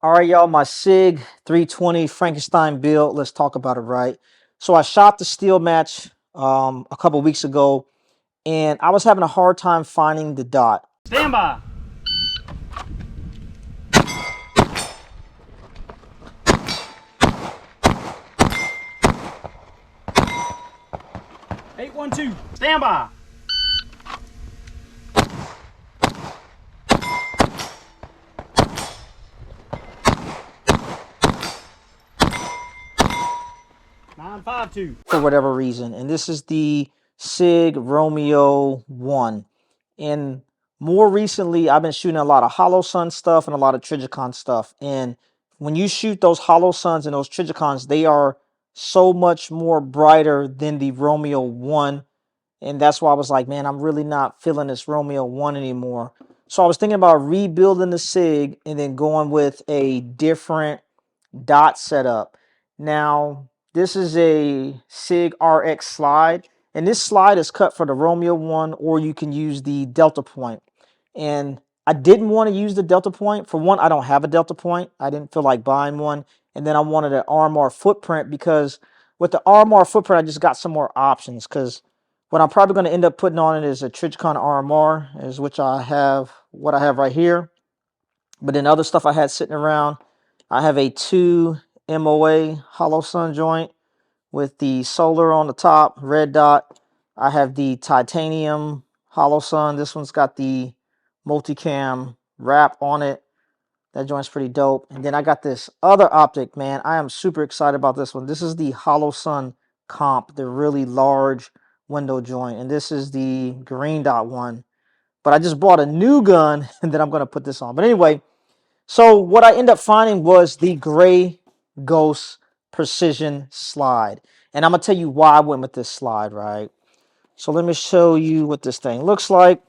All right, y'all, my Sig 320 Frankenstein build. Let's talk about it, right? So I shot the steel match a couple weeks ago, and I was having a hard time finding the dot. Stand by. 812. Stand by. Nine five two. For whatever reason. And this is the Sig Romeo 1. And more recently, I've been shooting a lot of Hollow Sun stuff and a lot of Trijicon stuff. And when you shoot those Hollow Suns and those Trijicons, they are so much more brighter than the Romeo 1. And that's why I was like, man, I'm really not feeling this Romeo 1 anymore. So I was thinking about rebuilding the Sig and then going with a different dot setup. Now, this is a Sig RX slide, and this slide is cut for the Romeo 1, or you can use the Delta Point. And I didn't want to use the Delta Point. For one, I don't have a Delta Point. I didn't feel like buying one. And then I wanted an RMR footprint because with the RMR footprint, I just got some more options. Because what I'm probably going to end up putting on it is a Trijicon RMR, is which I have, what I have right here. But then other stuff I had sitting around, I have a 2 MOA hollow sun joint with the solar on the top, red dot. I have the titanium hollow sun. This one's got the multicam wrap on it. That joint's pretty dope. And then I got this other optic, man. I am super excited about this one. This is the hollow sun comp, the really large window joint. And this is the green dot one. But I just bought a new gun and then I'm going to put this on. But anyway, so what I ended up finding was the Gray Ghost Precision Slide. And I'm going to tell you why I went with this slide, right? So let me show you what this thing looks like.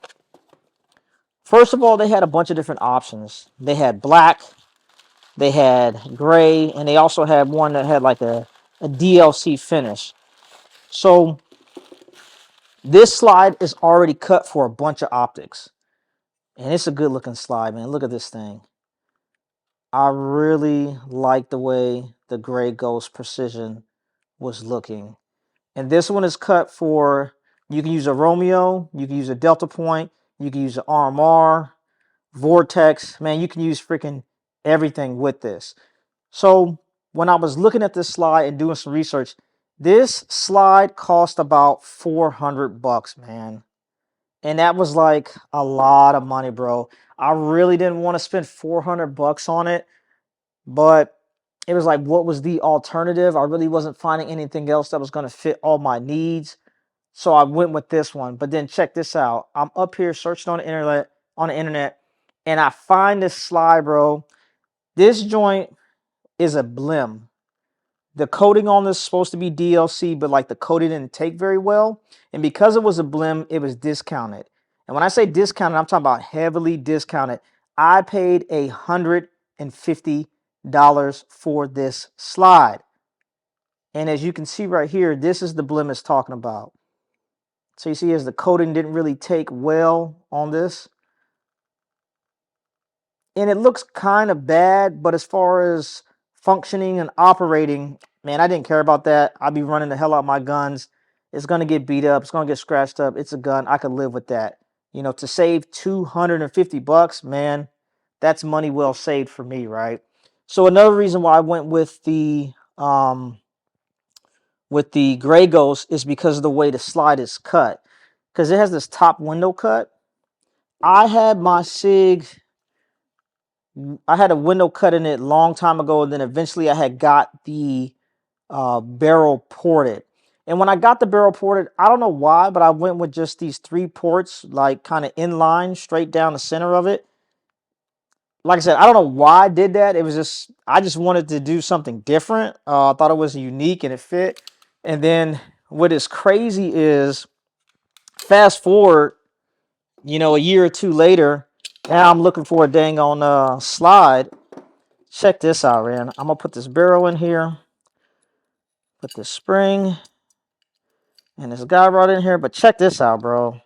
First of all, they had a bunch of different options. They had black, they had gray, and they also had one that had like a DLC finish. So this slide is already cut for a bunch of optics. And it's a good looking slide, man. Look at this thing. I really like the way the Gray Ghost Precision was looking. And this one is cut for, you can use a Romeo, you can use a Delta Point, you can use an RMR, Vortex. Man, you can use freaking everything with this. So when I was looking at this slide and doing some research, this slide cost about $400, man. And that was like a lot of money, bro. I really didn't want to spend $400 on it. But it was like, what was the alternative? I really wasn't finding anything else that was going to fit all my needs. So I went with this one. But then check this out. I'm up here searching on the internet, and I find this slide, bro. This joint is a blim. The coating on this is supposed to be DLC, but like the coating didn't take very well. And because it was a blim, it was discounted. And when I say discounted, I'm talking about heavily discounted. I paid $150 for this slide. And as you can see right here, this is the blim it's talking about. So you see as the coating didn't really take well on this. And it looks kind of bad, but as far as functioning and operating, man, I didn't care about that. I'd be running the hell out of my guns. It's going to get beat up. It's going to get scratched up. It's a gun. I could live with that. You know, to save $250, man, that's money well saved for me, right? So another reason why I went with the Gray Ghost is because of the way the slide is cut. Because it has this top window cut. I had my Sig, I had a window cut in it a long time ago, and then eventually I had got the barrel ported. And when I got the barrel ported, I don't know why, but I went with just these 3 ports, like kind of in line, straight down the center of it. Like I said, I don't know why I did that. It was just, I just wanted to do something different. I thought it was unique and it fit. And then what is crazy is, fast forward, you know, a year or two later, now I'm looking for a dang on slide. Check this out, man. I'm going to put this barrel in here. Put this spring. And this guy brought in here. But check this out, bro.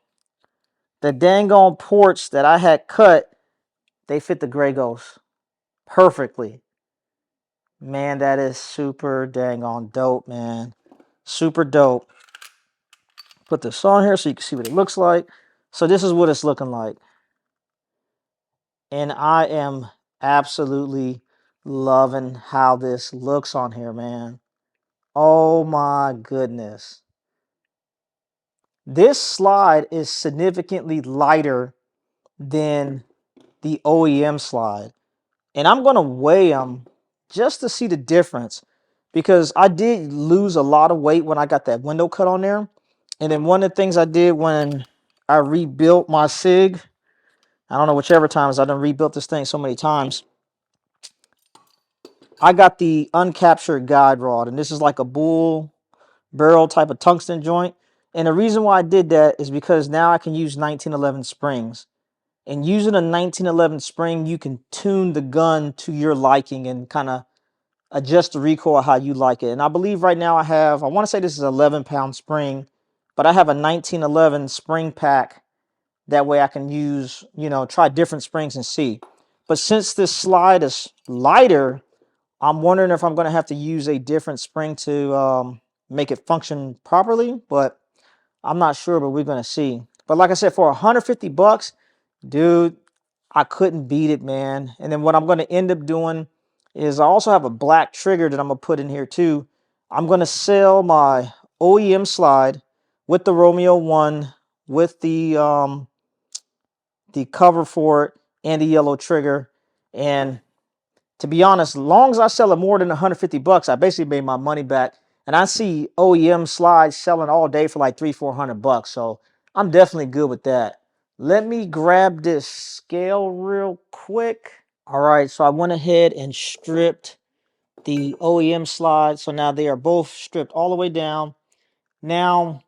The dang on ports that I had cut, they fit the Gray Ghost. perfectly. Man, that is super dang on dope, man. Super dope. Put this on here so you can see what it looks like. So this is what it's looking like. And I am absolutely loving how this looks on here, man. Oh my goodness. This slide is significantly lighter than the OEM slide. And I'm going to weigh them just to see the difference, because I did lose a lot of weight when I got that window cut on there. And then one of the things I did when I rebuilt my Sig, I don't know, whichever times I've done rebuilt this thing so many times, I got the uncaptured guide rod, and this is like a bull barrel type of tungsten joint. And the reason why I did that is because now I can use 1911 springs. And using a 1911 spring, you can tune the gun to your liking and kind of adjust the recoil how you like it. And I believe right now I want to say this is an 11-pound spring, but I have a 1911 spring pack. That way I can use, try different springs and see. But since this slide is lighter, I'm wondering if I'm going to have to use a different spring to make it function properly. But I'm not sure, but we're going to see. But like I said, for $150, dude, I couldn't beat it, man. And then what I'm going to end up doing is I also have a black trigger that I'm going to put in here too. I'm going to sell my OEM slide with the Romeo 1, with the cover for it, and the yellow trigger. And to be honest, as long as I sell it more than $150, I basically made my money back. And I see OEM slides selling all day for like $300-400. So I'm definitely good with that. Let me grab this scale real quick. All right, so I went ahead and stripped the OEM slide. So now they are both stripped all the way down. Now,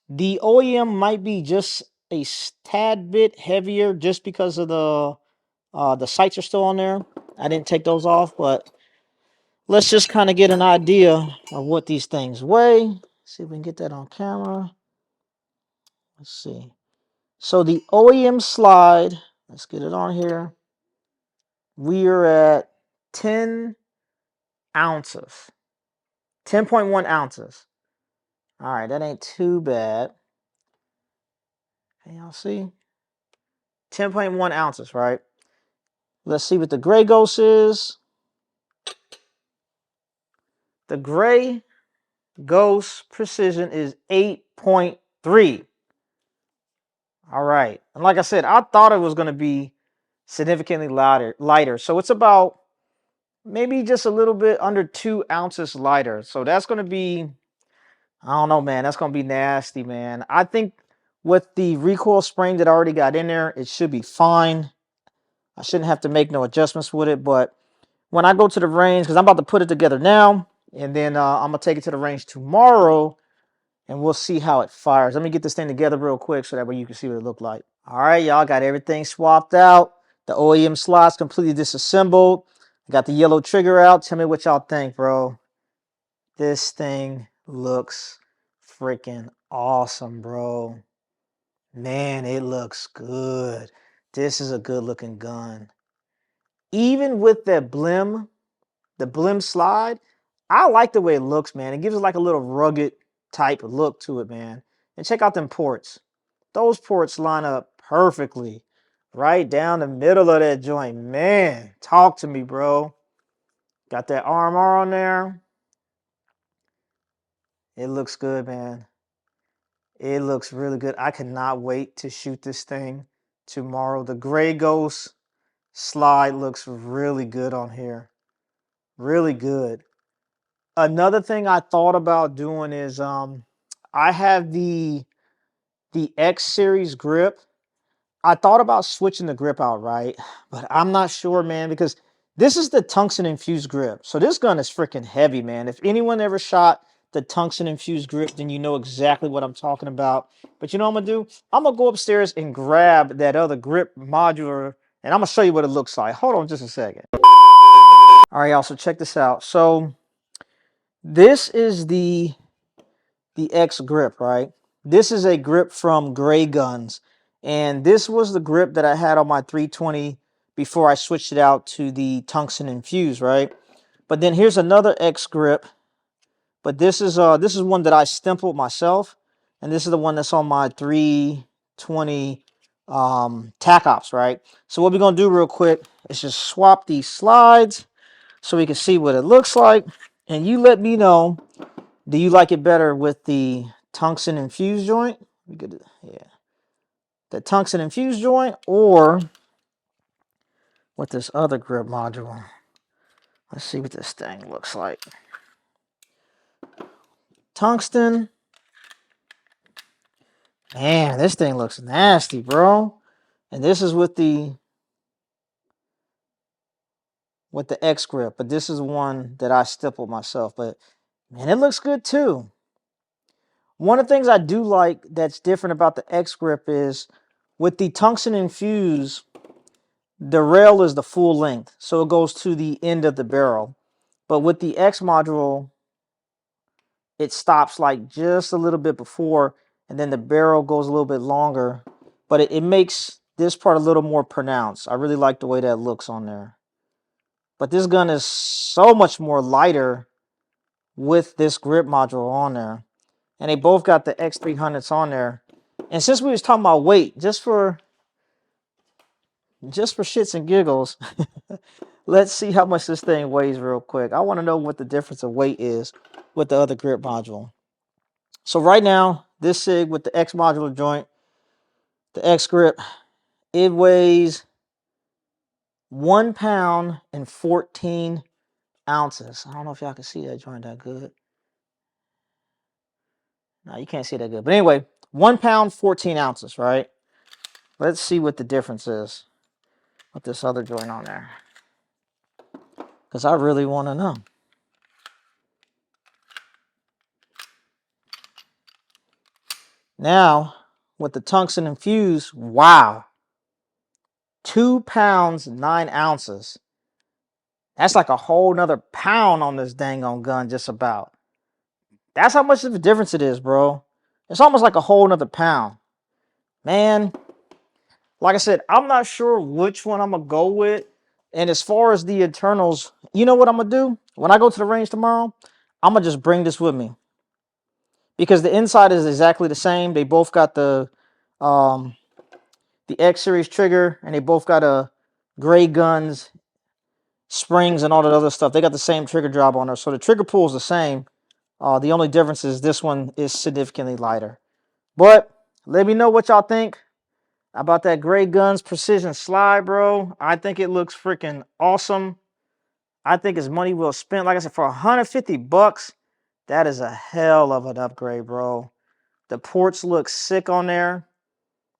the OEM might be just a tad bit heavier just because of the sights are still on there. I didn't take those off, but let's just kind of get an idea of what these things weigh. See if we can get that on camera. Let's see. So the OEM slide, let's get it on here. We are at 10 ounces, 10.1 ounces. All right, that ain't too bad. Can y'all see? 10.1 ounces, right? Let's see what the Gray Ghost is. The Gray Ghost precision is 8.3. All right. And like I said, I thought it was going to be significantly lighter. So it's about maybe just a little bit under 2 ounces lighter. So that's going to be, I don't know, man. That's going to be nasty, man. I think with the recoil spring that I already got in there, it should be fine. I shouldn't have to make no adjustments with it. But when I go to the range, because I'm about to put it together now, and then I'm going to take it to the range tomorrow, and we'll see how it fires. Let me get this thing together real quick so that way you can see what it looked like. All right, y'all, got everything swapped out. The OEM slots completely disassembled. Got the yellow trigger out. Tell me what y'all think, bro. This thing looks freaking awesome, bro. Man, it looks good. This is a good looking gun. Even with that blim, the blim slide, I like the way it looks, man. It gives it like a little rugged type look to it, man. And check out them ports. Those ports line up perfectly right down the middle of that joint. Man, talk to me, bro. Got that RMR on there. It looks good, man. It looks really good. I cannot wait to shoot this thing tomorrow. The Gray Ghost slide looks really good on here. Really good. Another thing I thought about doing is I have the X series grip. I thought about switching the grip out, right? But I'm not sure, man, because this is the tungsten infused grip. So this gun is freaking heavy, man. If anyone ever shot the tungsten infused grip, then you know exactly what I'm talking about. But you know what I'm gonna do? I'm gonna go upstairs and grab that other grip modular, and I'm gonna show you what it looks like. Hold on just a second. All right, y'all, so check this out. So this is the X grip, right? This is a grip from Gray Guns. And this was the grip that I had on my 320 before I switched it out to the tungsten infused, right? But then here's another X grip, but this is one that I stempled myself, and this is the one that's on my 320 tack ops, right? So what we're gonna do real quick is just swap these slides so we can see what it looks like, and you let me know, do you like it better with the tungsten infused joint? We could, yeah, the tungsten infused joint, or with this other grip module. Let's see what this thing looks like. Tungsten. Man, this thing looks nasty, bro. And this is with the X grip, but this is one that I stippled myself. But man, it looks good too. One of the things I do like that's different about the X grip is with the tungsten infused, the rail is the full length, so it goes to the end of the barrel. But with the X module, it stops like just a little bit before, and then the barrel goes a little bit longer, but it makes this part a little more pronounced. I really like the way that looks on there. But this gun is so much more lighter with this grip module on there, and they both got the X300s on there. And since we was talking about weight, just for shits and giggles, let's see how much this thing weighs real quick. I want to know what the difference of weight is with the other grip module. So right now, this Sig with the X modular joint, the X grip, it weighs 1 pound and 14 ounces. I don't know if y'all can see that joint that good. No, you can't see that good. But anyway, 1 pound, 14 ounces, right? Let's see what the difference is with this other joint on there, because I really want to know. Now, with the tungsten infused, wow, 2 pounds, 9 ounces. That's like a whole nother pound on this dang on gun, just about. That's how much of a difference it is, bro. It's almost like a whole nother pound. Man, like I said, I'm not sure which one I'm going to go with. And as far as the internals, you know what I'm going to do? When I go to the range tomorrow, I'm going to just bring this with me, because the inside is exactly the same. They both got the X series trigger, and they both got a gray guns, springs, and all that other stuff. They got the same trigger job on there, so the trigger pull is the same. The only difference is this one is significantly lighter. But let me know what y'all think about that Gray Guns Precision Slide, bro. I think it looks freaking awesome. I think it's money well spent. Like I said, for 150 bucks, that is a hell of an upgrade, bro. The ports look sick on there.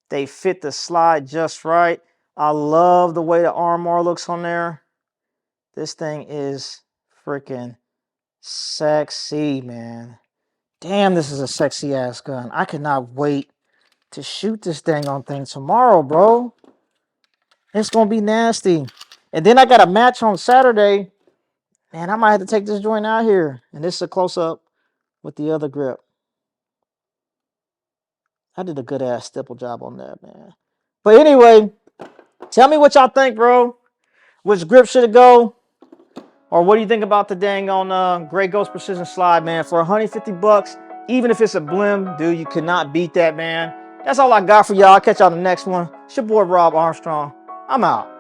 They fit the slide just right. I love the way the armor looks on there. This thing is freaking sexy, man. Damn, this is a sexy ass gun. I cannot wait to shoot this dang on thing tomorrow, bro. It's gonna be nasty. And then I got a match on Saturday. Man, I might have to take this joint out here. And this is a close-up with the other grip. I did a good ass stipple job on that, man. But anyway, tell me what y'all think, bro. Which grip should it go? Or what do you think about the dang on Gray Ghost Precision Slide, man? For 150 bucks, even if it's a blim, dude, you cannot beat that, man. That's all I got for y'all. I'll catch y'all in the next one. It's your boy, Rob Armstrong. I'm out.